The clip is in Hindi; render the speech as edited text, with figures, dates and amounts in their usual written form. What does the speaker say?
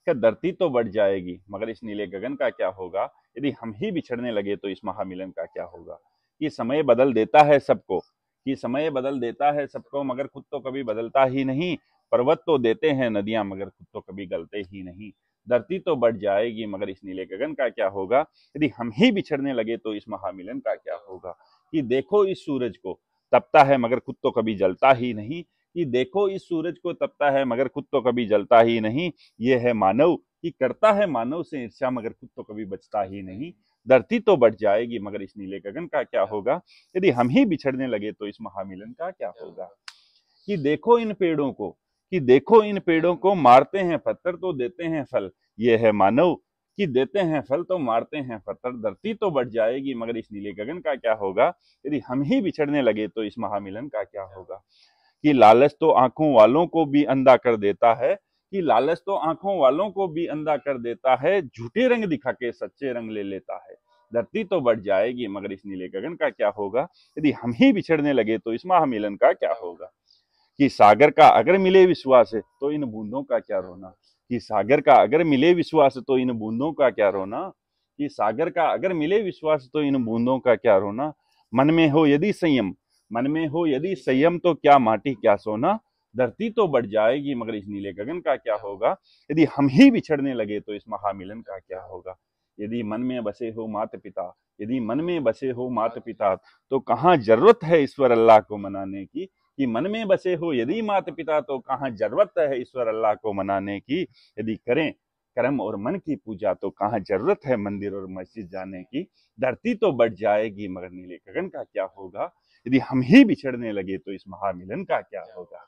क्या धरती तो बढ़ जाएगी मगर इस नीले गगन का क्या होगा, यदि हम ही बिछड़ने लगे तो इस महामिलन का क्या होगा। ये समय बदल देता है सबको, ये समय बदल देता है सबको मगर खुद तो कभी बदलता ही नहीं। पर्वत तो देते हैं नदियां मगर खुद तो कभी गलते ही नहीं। धरती तो बढ़ जाएगी मगर इस नीले गगन का क्या होगा, यदि हम ही बिछड़ने लगे तो इस महामिलन का क्या होगा। कि देखो इस सूरज को, तपता है मगर खुद तो कभी जलता ही नहीं। कि देखो इस सूरज को, तपता है मगर खुद तो कभी जलता ही नहीं। ये है मानव, कि करता है मानव से ईर्ष्या मगर खुद तो कभी बचता ही नहीं। धरती तो बढ़ जाएगी मगर इस नीले गगन का क्या होगा, यदि हम ही बिछड़ने लगे तो इस महामिलन का क्या होगा। कि देखो इन पेड़ों को, कि देखो इन पेड़ों को, मारते हैं पत्थर तो देते हैं फल। ये है मानव, कि देते हैं फल तो मारते हैं पत्थर। धरती तो बढ़ जाएगी मगर इस नीले गगन का क्या होगा, यदि हम ही बिछड़ने लगे तो इस महामिलन का क्या होगा। कि लालच तो आंखों वालों को भी अंधा कर देता है, कि लालच तो आंखों वालों को भी अंधा कर देता है। झूठे रंग दिखा के सच्चे रंग ले लेता है। धरती तो बढ़ जाएगी मगर इस नीले गगन का क्या होगा, यदि हम ही बिछड़ने लगे तो इस महामिलन का क्या होगा। कि सागर का अगर मिले विश्वास है तो इन बूंदों का क्या रोना। कि सागर का अगर मिले विश्वास तो इन बूंदों का क्या रोना। कि सागर का अगर मिले विश्वास तो इन बूंदों का क्या रोना। मन में हो यदि संयम, मन में हो यदि संयम तो क्या माटी क्या सोना। धरती तो बढ़ जाएगी मगर इस नीले गगन का क्या होगा, यदि हम ही बिछड़ने लगे तो इस महामिलन का क्या होगा। यदि मन में बसे हो माता पिता, यदि मन में बसे हो माता पिता, तो कहाँ जरूरत है ईश्वर अल्लाह को मनाने की। कि मन में बसे हो यदि माता पिता, तो कहाँ जरूरत है ईश्वर अल्लाह को मनाने की। यदि करें कर्म और मन की पूजा, तो कहाँ जरूरत है मंदिर और मस्जिद जाने की। धरती तो बढ़ जाएगी मगर नीले गगन का क्या होगा, यदि हम ही बिछड़ने लगे तो इस महामिलन का क्या होगा।